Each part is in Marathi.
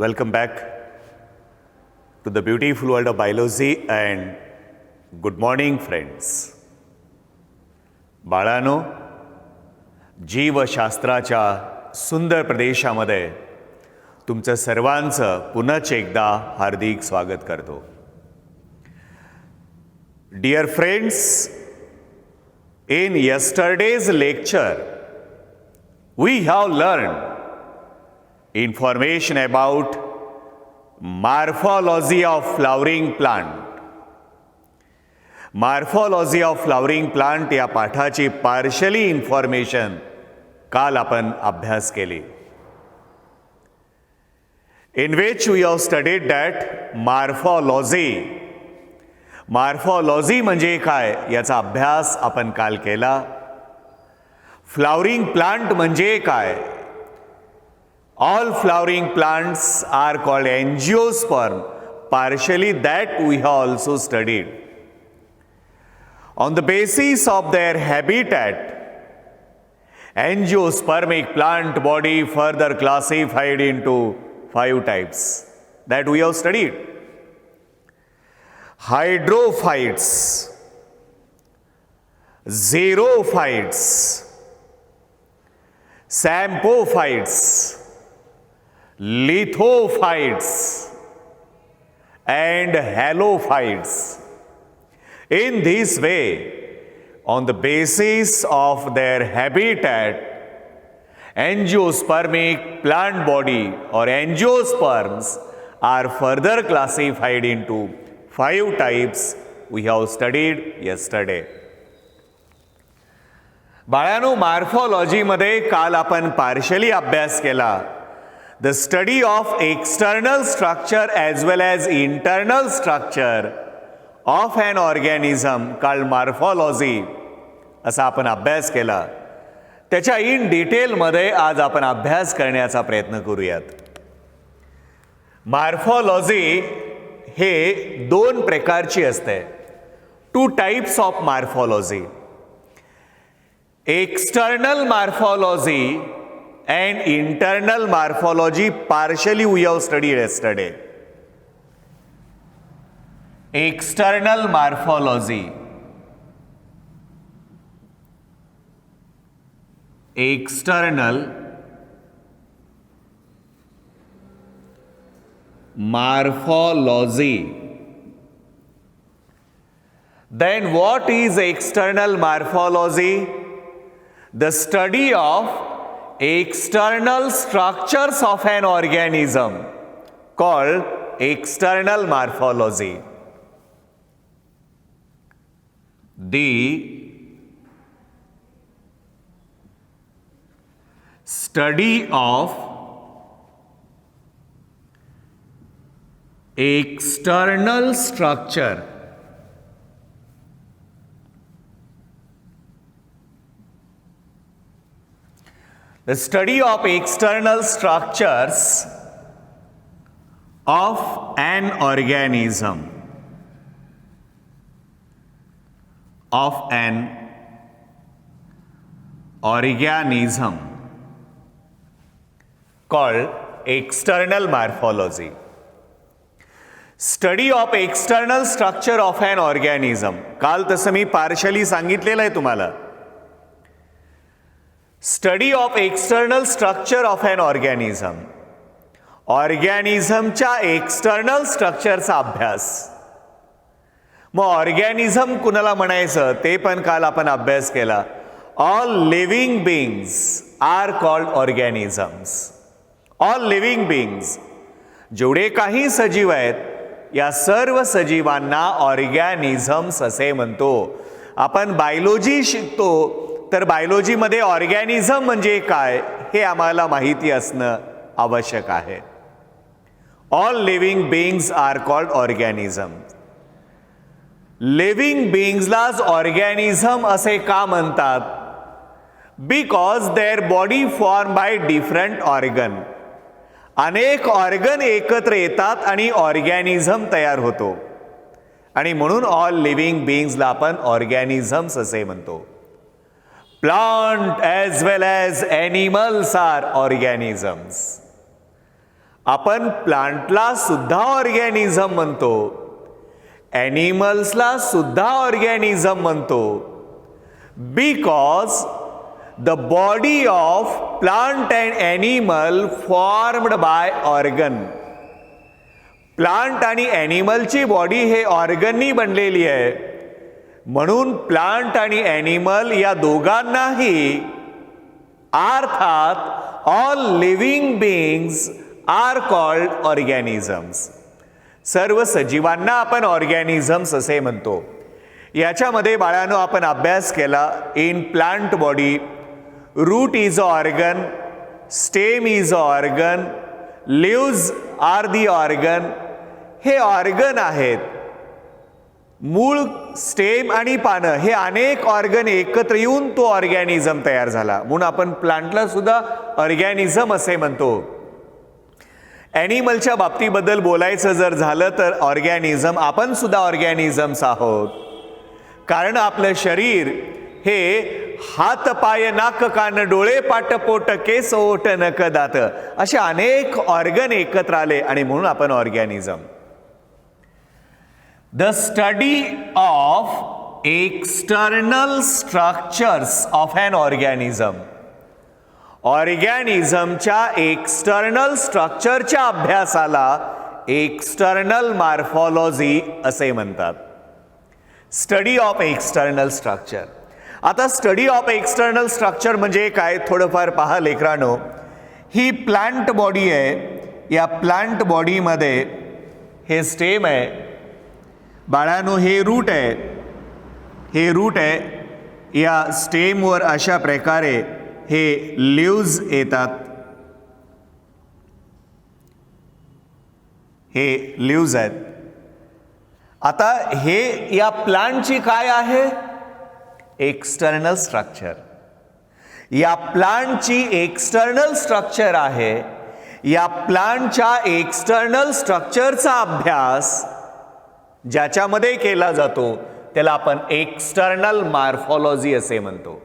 Welcome back to the beautiful world of biology and good morning friends. बाळांनो, जीवशास्त्राच्या सुंदर प्रदेशामध्ये तुमचं सर्वांचं पुनश्च एकदा हार्दिक स्वागत करतो. Dear friends, in yesterday's lecture we have learned information about morphology of flowering plant. Morphology of flowering plant या पाठाची partially information काल आपण अभ्यास केली. In which we have studied that morphology म्हणजे काय याचा अभ्यास आपण काल केला. Flowering plant म्हणजे काय? All flowering plants are called angiosperm. Partially that we have also studied. On the basis of their habitat, angiospermic plant body further classified into 5 types that we have studied. Hydrophytes, xerophytes, sampophytes, lithophytes and halophytes. In this way, on the basis of their habitat, angiospermic plant body or angiosperms are further classified into 5 types we have studied yesterday. बाळांनो, मॉर्फोलॉजी मध्ये काल आपण पार्शियली अभ्यास केला. The study of external structure as well as internal structure of an organism called morphology असा आपण अभ्यास केला. त्याच्या इन डिटेल मध्ये आज आपण अभ्यास करण्याचा प्रयत्न करूयात. मॉर्फोलॉजी हे 2 प्रकारची असते. 2 types of morphology. External morphology and internal morphology partially we have studied yesterday. External morphology. External morphology. Then what is external morphology? The study of external structures of an organism called external morphology. The study of external structure The study of external structures of an organism. Of an organism called external morphology. Study of external structure of an organism. काल तसं मी पार्शियली सांगितलेलं आहे तुम्हाला. Study of external structure of an organism. ऑर्गॅनिझमच्या एक्सटर्नल स्ट्रक्चरचा अभ्यास. मग ऑर्गॅनिझम कुणाला म्हणायचं ते पण काल आपण अभ्यास केला. All living beings are called organisms. All living beings, जेवढे काही सजीव आहेत या सर्व सजीवांना ऑर्गॅनिझम्स असे म्हणतो. आपण बायोलॉजी शिकतो तर बायोलॉजीमध्ये ऑर्गॅनिझम म्हणजे काय हे आम्हाला माहिती असणं आवश्यक आहे. All living beings are called organism. Living बीइंग्सलाच ऑर्गॅनिझम असे का म्हणतात? Because their body form by different organ. अनेक ऑर्गन एकत्र येतात आणि ऑर्गॅनिझम तयार होतो आणि म्हणून ऑल लिव्हिंग बीइंग्सला आपण ऑर्गॅनिझम्स असे म्हणतो. Plant as well as animals are organisms. आपण प्लांटला सुद्धा ऑर्गॅनिझम म्हणतो, ॲनिमल्सला सुद्धा ऑर्गॅनिझम म्हणतो, because the body of plant and animal formed by organ. Plant आणि ॲनिमलची बॉडी हे ऑर्गननी बनलेली आहे, म्हणून प्लांट आणि ॲनिमल या दोघांनाही अर्थात all living beings are called organisms. सर्व सजीवांना आपण ऑर्गॅनिझम्स असे म्हणतो. याच्यामध्ये बाळांनो आपण अभ्यास केला. In plant body root is a organ, stem is a organ, leaves are the organ. हे ऑर्गन आहेत. मूळ, स्टेम आणि पानं हे अनेक ऑर्गन एकत्र येऊन तो ऑर्गॅनिझम तयार झाला, म्हणून आपण प्लांटला सुद्धा ऑर्गॅनिझम असे म्हणतो. ॲनिमलच्या बाबतीबद्दल बोलायचं जर झालं तर ऑर्गॅनिझम, आपण सुद्धा ऑर्गॅनिझम्स आहोत. कारण आपलं शरीर हे हात, पाय, नाक, कान, डोळे, पाट, पोट, केस, ओठ, नख, दात असे अनेक ऑर्गन एकत्र आले आणि म्हणून आपण organism. The study of external structures of an organism. ऑर्गॅनिझमच्या एक्सटर्नल स्ट्रक्चरच्या अभ्यासाला एक्सटर्नल मॉर्फोलॉजी असे म्हणतात. Study of external structure. आता स्टडी ऑफ एक्सटर्नल स्ट्रक्चर म्हणजे काय थोडंफार पहा लेकरांनो. ही प्लांट बॉडी आहे. या प्लांट बॉडीमध्ये हे स्टेम आहे बाळांनो, हे रूट आहे. हे रूट आहे. या स्टेमवर अशा प्रकारे हे लिव्ज येतात. हे लिव्ज आहेत. आता हे या प्लांटची काय आहे? External structure. या प्लांटची एक्सटर्नल स्ट्रक्चर आहे. या प्लांटच्या एक्सटर्नल स्ट्रक्चरचा अभ्यास ज्याच्यामध्ये केला जातो त्याला आपण एक्सटर्नल मॉर्फोलॉजी असे म्हणतो.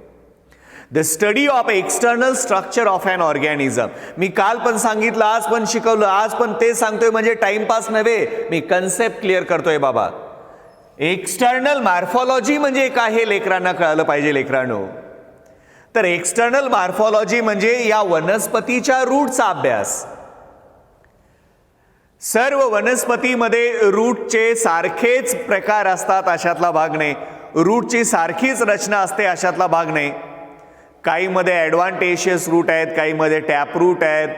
The study of external structure of an organism. मी काल पण सांगितलं, आज पण शिकवलं, आज पण ते सांगतोय म्हणजे टाइमपास नव्हे, मी कन्सेप्ट क्लिअर करतोय बाबा. एक्सटर्नल मॉर्फोलॉजी म्हणजे काय हे लेकरांना कळलं पाहिजे लेकरांनो. तर एक्सटर्नल मॉर्फोलॉजी म्हणजे या वनस्पतीच्या रूटचा अभ्यास. सर्व वनस्पतीमध्ये रूटचे सारखेच प्रकार असतात अशातला भाग नाही. रूटची सारखीच रचना असते अशातला भाग नाही. काहीमध्ये ॲडव्हान्टेशियस रूट आहेत, काहीमध्ये टॅप रूट आहेत.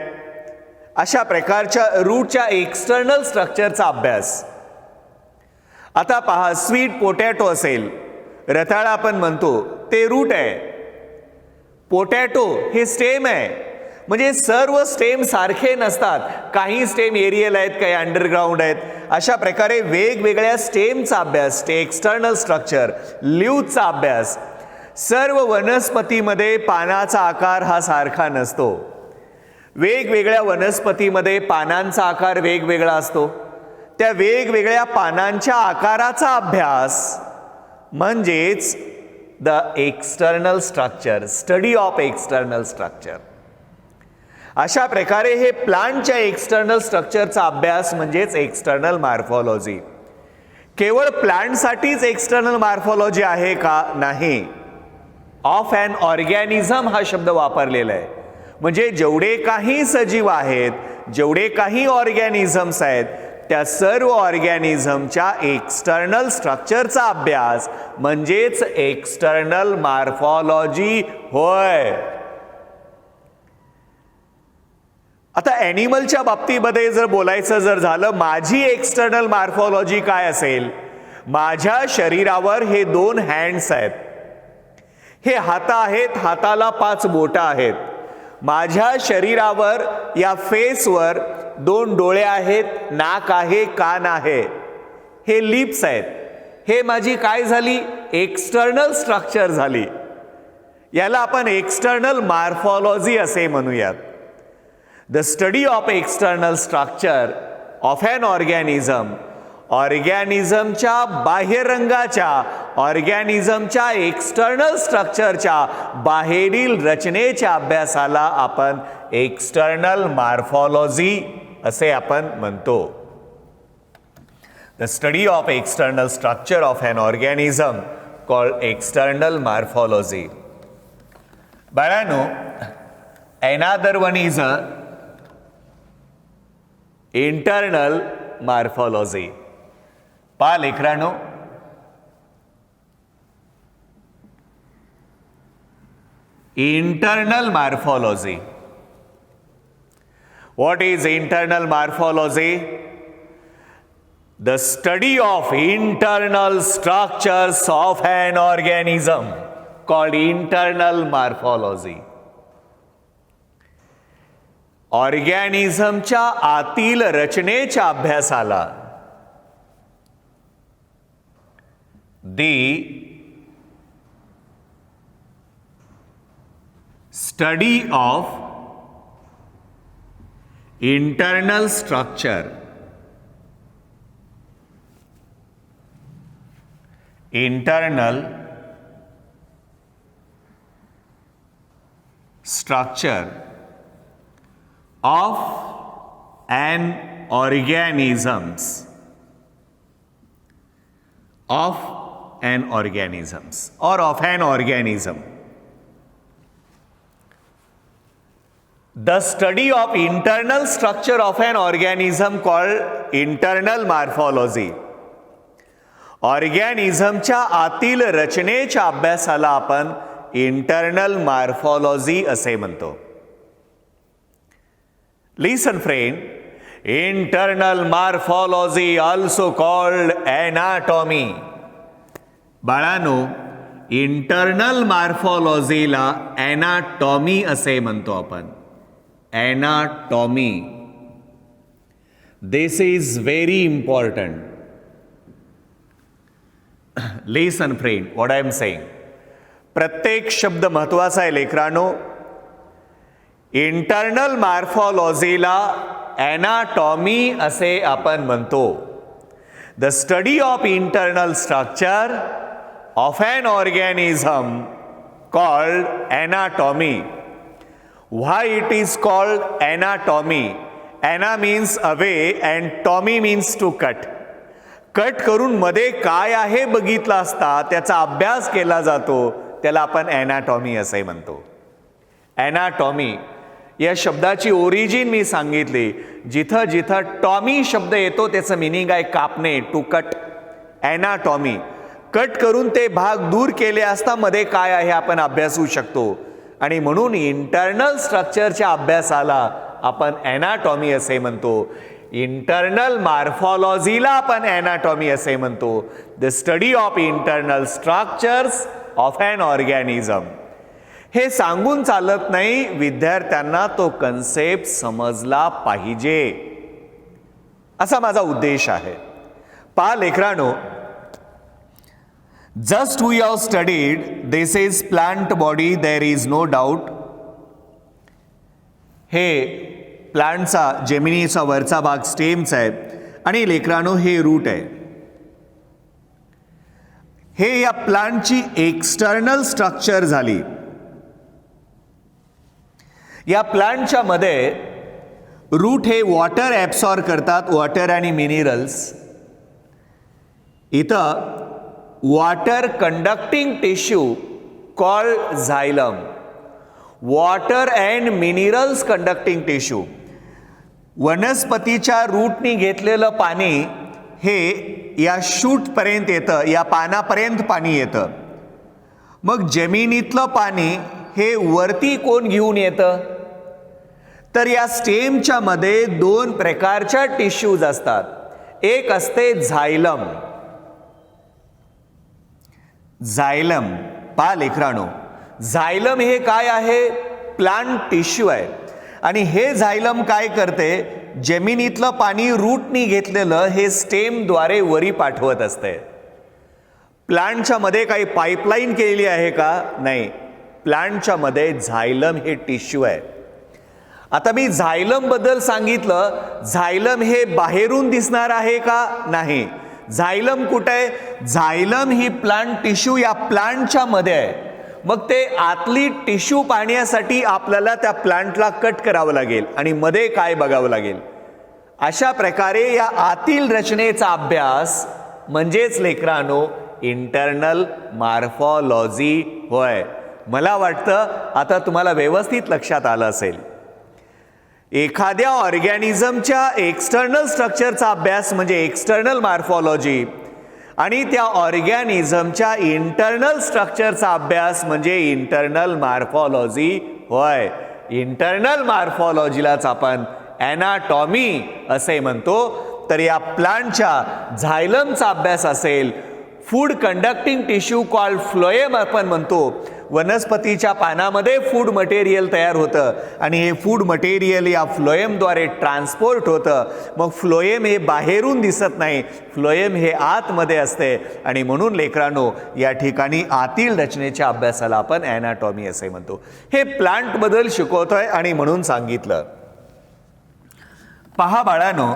अशा प्रकारच्या रूटच्या एक्सटर्नल स्ट्रक्चरचा अभ्यास. आता पहा, स्वीट पोटॅटो असेल, रताळा आपण म्हणतो, ते रूट आहे. पोटॅटो हे स्टेम आहे. म्हणजे सर्व स्टेम सारखे नसतात. काही स्टेम एरियल आहेत, काही अंडरग्राऊंड आहेत. अशा प्रकारे वेगवेगळ्या स्टेमचा अभ्यास, एक्सटर्नल स्ट्रक्चर, लिव्हचा अभ्यास. सर्व वनस्पतीमध्ये पानाचा आकार हा सारखा नसतो. वेगवेगळ्या वनस्पतीमध्ये पानांचा आकार वेगवेगळा असतो. त्या वेगवेगळ्या पानांच्या आकाराचा अभ्यास म्हणजेच the external structure, study of external structure. अशा प्रकारे हे प्लांटच्या एक्सटर्नल स्ट्रक्चरचा अभ्यास म्हणजेच एक्सटर्नल मॉर्फोलॉजी. केवळ प्लांटसाठीच एक्सटर्नल मॉर्फोलॉजी आहे का? नाही. ऑफ ॲन ऑर्गॅनिझम हा शब्द वापरलेला आहे. म्हणजे जेवढे काही सजीव आहेत, जेवढे काही ऑर्गॅनिझम्स आहेत, त्या सर्व ऑर्गॅनिझमच्या एक्सटर्नल स्ट्रक्चरचा अभ्यास म्हणजेच एक्सटर्नल मॉर्फोलॉजी होय. आता ॲनिमलच्या बाबतीमध्ये जर बोलायचं जर झालं, माझी एक्सटर्नल मॉर्फोलॉजी काय असेल? माझ्या शरीरावर हे 2 हँड्स आहेत. हे हात आहेत, हाताला 5 बोटं आहेत. माझ्या शरीरावर या फेसवर 2 डोळे आहेत, नाक आहे, कान आहे. हे लिप्स आहेत. हे माझी काय झाली? एक्सटर्नल स्ट्रक्चर झाली. याला आपण एक्सटर्नल मॉर्फोलॉजी असे म्हणूयात. The study of external structure of an organism. ऑर्गॅनिझमच्या बाह्यरंगाच्या, ऑर्गॅनिझमच्या एक्सटर्नल स्ट्रक्चरच्या बाहेरील रचनेच्या अभ्यासाला आपण एक्सटर्नल मॉर्फोलॉजी असे आपण म्हणतो. The study of external structure of an organism called external morphology. बाळांनो, another one is a internal morphology. पहा लेकरांनो, internal morphology. What is internal morphology? The study of internal structures of an organism called internal morphology. ऑर्गॅनिझमच्या आतील रचनेच्या अभ्यासाला study of internal structure, internal structure of an organisms, of an organisms or of an organism. The study of internal structure of an organism called internal morphology. ऑर्गॅनिझमच्या आतील रचनेच्या अभ्यासाला आपण इंटरनल मॉर्फॉलॉजी असे म्हणतो. Listen friend, internal morphology also called anatomy. बाळांनो, इंटरनल मॉर्फॉलॉजीला एनाटॉमी असे म्हणतो आपण. Anatomy. This is very important. Listen friend, what I am saying. प्रत्येक शब्द महत्वाचा आहे लेकरांनो. इंटरनल मॉर्फॉलॉजीला एनाटॉमी असे आपण म्हणतो. The study of internal structure of an organism called anatomy. Why it is called anatomy? Ana means away and tommy means to cut. Cut करून मध्ये काय आहे बघितला असता त्याचा अभ्यास केला जातो, त्याला आपण एनाटॉमी असे म्हणतो. एनाटॉमी या शब्दाची ओरिजिन मी सांगितली. जिथं जिथं टॉमी शब्द येतो त्याचं मिनिंग आहे कापणे, टू कट. एनाटॉमी कट करून ते भाग दूर केले असता मध्ये काय आहे आपण अभ्यासू शकतो. आणि म्हणून इंटरनल स्ट्रक्चरच्या अभ्यासाला आपण एनाटॉमी असे म्हणतो. इंटरनल मॉर्फॉलॉजीला आपण एनाटॉमी असे म्हणतो. The study of internal structures of an organism. हे सांगून चालत नाही, विद्यार्थ्यांना तो कन्सेप्ट समजला पाहिजे असा माझा उद्देश आहे. पहा लेकरांनो, just we have studied this is plant body, there is no doubt. हे प्लांटचा जेमिनीचा वरचा भाग स्टेम्स आहे आणि लेकरांनो हे रूट आहे. हे या प्लांटची एक्सटर्नल स्ट्रक्चर झाली. या प्लांटच्या मध्ये रूट हे वॉटर ॲब्सॉर्ब करतात, वॉटर आणि मिनरल्स. इथं water conducting tissue called xylem. Water and minerals conducting tissue. वनस्पतीच्या रूटनी घेतलेलं पाणी हे या शूट पर्यंत येतं, या पानापर्यंत पाणी येतं. मग जमिनीतलं पाणी हे वरती कोण घेऊन येतं? तर या स्टेमच्या मध्ये दोन प्रकारच्या टिश्यूज असतात. एक असते झायलम. झायलम पहा लेकरांनो, झायलम हे काय आहे? प्लांट टिश्यू आहे. आणि हे झायलम काय करते? जमिनीतलं पाणी रूटनी घेतलेलं हे स्टेमद्वारे वरी पाठवत असते. प्लांटच्या मध्ये काही पाईपलाईन केलेली आहे का? नाही. प्लांटच्या मध्ये झायलम हे टिश्यू आहे. आता मी झायलम बद्दल सांगितलं. झायलम हे बाहेरून दिसणार आहे का? नाही. झायलम कुठे आहे? झायलम ही प्लांट टिश्यू या प्लांटच्या मध्ये आहे. मग ते आतली टिश्यू पाहण्यासाठी आपल्याला त्या प्लांटला कट करावं लागेल आणि मध्ये काय बघावं लागेल? अशा प्रकारे या आतील रचनेचा अभ्यास म्हणजेच लेकरांनो इंटरनल मॉर्फोलॉजी होय. मला वाटतं आता तुम्हाला व्यवस्थित लक्षात आलं असेल. एखाद्या ऑर्गॅनिझमच्या एक्सटर्नल स्ट्रक्चरचा अभ्यास म्हणजे एक्सटर्नल मॉर्फोलॉजी आणि त्या ऑर्गॅनिझमच्या इंटरनल स्ट्रक्चरचा अभ्यास म्हणजे इंटरनल मॉर्फोलॉजी होय. इंटरनल मॉर्फोलॉजीलाच आपण ॲनाटॉमी असे म्हणतो. तर या प्लांटच्या झायलमचा अभ्यास असेल, food conducting tissue called phloem आपण म्हणतो. वनस्पतीच्या पानामध्ये फूड मटेरियल तयार होतं आणि हे फूड मटेरियल या फ्लोएमद्वारे ट्रान्सपोर्ट होतं. मग फ्लोएम हे बाहेरून दिसत नाही, फ्लोएम हे आतमध्ये असते आणि म्हणून लेकरांनो या ठिकाणी आतील रचनेच्या अभ्यासाला आपण ॲनाटॉमी असे म्हणतो. हे प्लांटबद्दल शिकवतोय आणि म्हणून सांगितलं. पहा बाळांनो,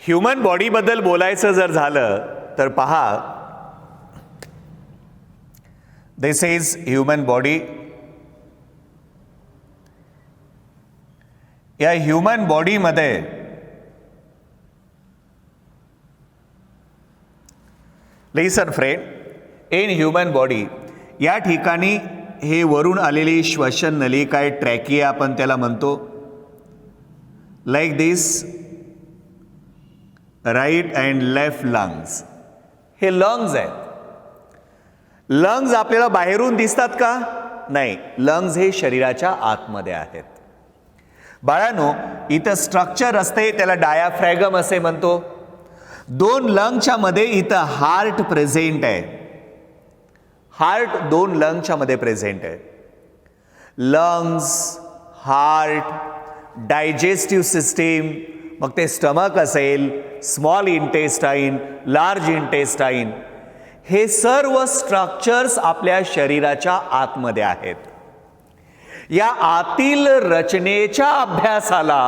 ह्युमन बॉडीबद्दल बोलायचं जर झालं तर पहा, दिस इज ह्युमन बॉडी. या ह्युमन बॉडीमध्ये लिसन फ्रेंड, इन ह्युमन बॉडी या ठिकाणी हे वरून आलेली श्वसन नलिका आहे, ट्रॅकिया आपण त्याला म्हणतो. Like this right and left lungs, हे लंग्स आहेत. लंग्स आपल्याला बाहेरून दिसतात का? नाही, लंग्स हे शरीराच्या आतमध्ये आहेत. बाळांनो, इथं स्ट्रक्चर असते त्याला डायाफ्रॅगम असे म्हणतो. दोन लंग्सच्या मध्ये इथं हार्ट प्रेझेंट आहे. हार्ट दोन लंग्सच्या मध्ये प्रेझेंट आहे. लंग्स, हार्ट, डायजेस्टिव्ह सिस्टीम, मग ते स्टमक असेल, स्मॉल इंटेस्टाईन, लार्ज इंटेस्टाईन, हे सर्व स्ट्रक्चर्स आपल्या शरीराच्या आतमध्ये आहेत. या आतील रचनेच्या अभ्यासाला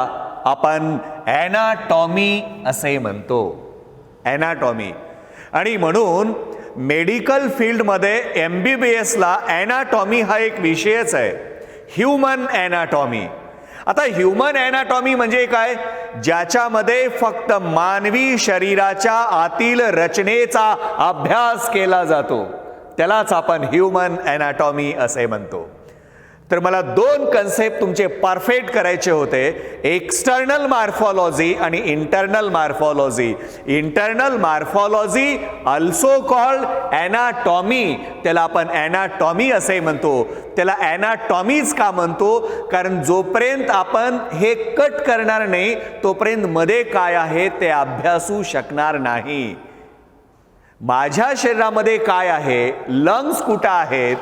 आपण ॲनाटॉमी असे म्हणतो. ॲनाटॉमी. आणि म्हणून मेडिकल फील्डमध्ये MBBSला ॲनाटॉमी हा एक विषयच आहे, ह्युमन ॲनाटॉमी. आता ह्युमन ॲनाटॉमी म्हणजे काय? ज्याच्यामध्ये फक्त मानवी शरीराच्या आतील रचनेचा अभ्यास केला जातो, त्यालाच आपण ह्युमन ॲनाटॉमी असे म्हणतो. तर मला दोन कन्सेप्ट तुमचे परफेक्ट करायचे होते, एक्सटर्नल मॉर्फोलॉजी आणि internal morphology. Internal morphology also called anatomy, त्याला आपण ॲनाटॉमी असे म्हणतो. त्याला ॲनाटॉमीज का म्हणतो? कारण जोपर्यंत आपण हे कट करणार नाही तोपर्यंत मध्ये काय आहे ते अभ्यासू शकणार नाही. माझ्या शरीरामध्ये काय आहे, लंग्स कुठं आहेत,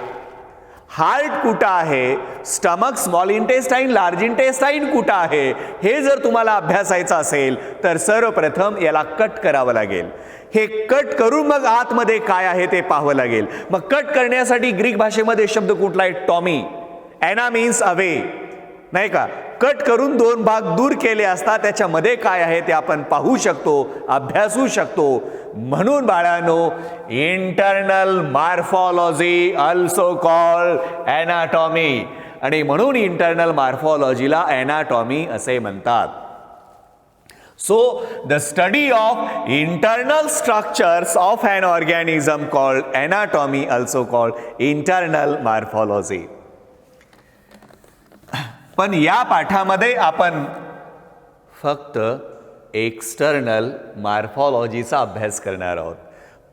हार्ट कुठं आहे, stomach, small intestine, large intestine कुठं आहे, हे जर तुम्हाला अभ्यासायचं असेल तर सर्वप्रथम याला कट करावं लागेल. हे कट करून मग आतमध्ये काय आहे ते पाहावं लागेल. मग कट करण्यासाठी ग्रीक भाषेमध्ये शब्द कुठला आहे? टॉमी. ॲना मीन्स अवे, नाही का? कट करून दोन भाग दूर केले असता त्याच्यामध्ये काय आहे ते आपण पाहू शकतो, अभ्यासू शकतो. म्हणून बाळांनो, internal morphology also called anatomy, आणि म्हणून इंटरनल मॉर्फोलॉजीला ॲनाटॉमी असे म्हणतात. So the study of internal structures of an organism called anatomy, also called internal morphology. पण या पाठामध्ये आपण फक्त एक्सटर्नल मॉर्फोलॉजीचा अभ्यास करणार आहोत.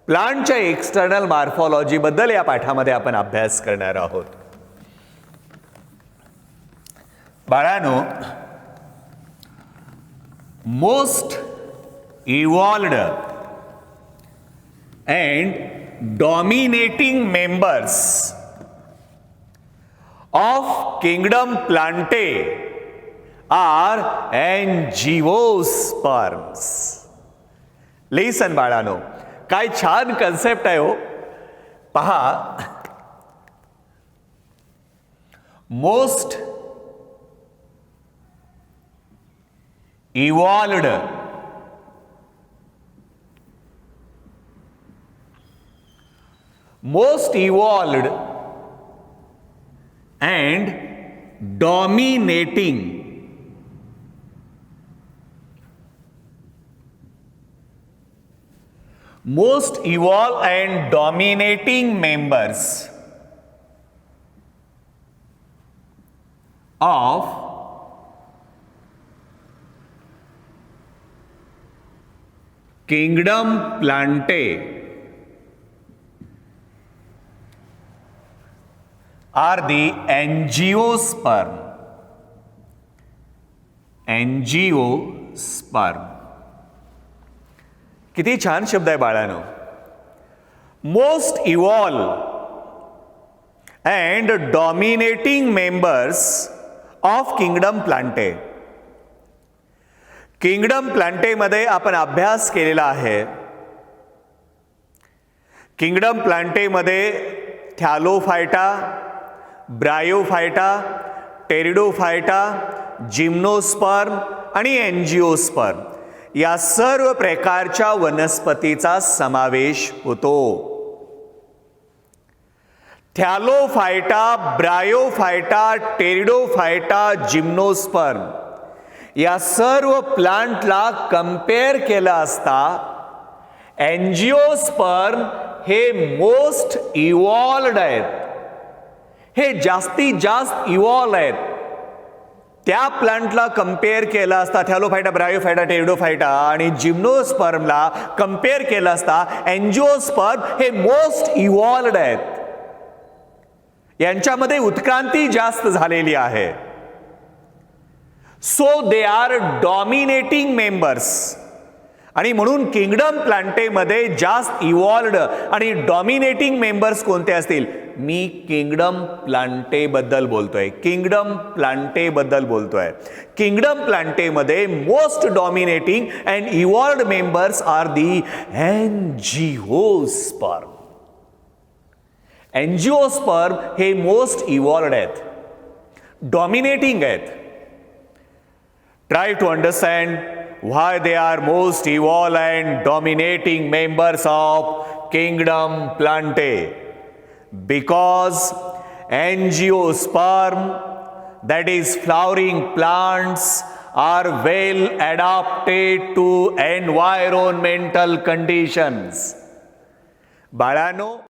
प्लांटच्या एक्सटर्नल मॉर्फोलॉजी बद्दल या पाठामध्ये आपण अभ्यास करणार आहोत. बाळांनो, most evolved and dominating members of kingdom Plantae are angiosperms. Listen बाळांनो, काय छान कन्सेप्ट आहे हो. पहा, most इव्हॉल्व्ड and dominating most evolved and dominating members of kingdom Plantae are the angiosperm. Angiosperm. किती छान शब्द आहे बाळानो. Most evolve and dominating members of kingdom Plantae. Kingdom प्लांटेमध्ये आपण अभ्यास केलेला आहे. किंगडम प्लांटेमध्ये थॅलोफायटा, ब्रायोफायटा, टेरिडोफायटा, जिम्नोस्पर्म आणि एंजिओस्पर्म या सर्व प्रकारच्या वनस्पतीचा समावेश होतो. थॅलोफायटा, ब्रायोफायटा, टेरिडोफायटा, जिम्नोस्पर्म या सर्व प्लांटला कंपेअर केलं असता एंजिओस्पर्म हे मोस्ट इव्हॉल्वड आहेत. हे जास्तीत जास्त इव्हॉल्व आहेत. त्या प्लांटला कंपेअर केला असता थॅलोफायटा, ब्रायोफायटा, टेरिडोफायटा आणि जिम्नोस्पर्मला कंपेअर केला असता एंजिओस्पर्म हे मोस्ट इव्हॉल्वड आहेत. यांच्यामध्ये उत्क्रांती जास्त झालेली आहे. So they are dominating members. आणि म्हणून किंगडम प्लांटेमध्ये जास्त इव्हॉल्वड आणि डॉमिनेटिंग मेंबर्स कोणते असतील? मी किंगडम प्लांटे बद्दल बोलतोय. किंगडम प्लांटे बद्दल बोलतोय. किंगडम प्लांटेमध्ये most dominating and evolved members are the angiosperm. Angiosperm हे मोस्ट इव्हॉल्वड आहेत, डॉमिनेटिंग आहेत. Try to understand why they are most evolved and dominating members of kingdom Plantae. Because angiosperm, that is flowering plants, are well adapted to environmental conditions. बाळानो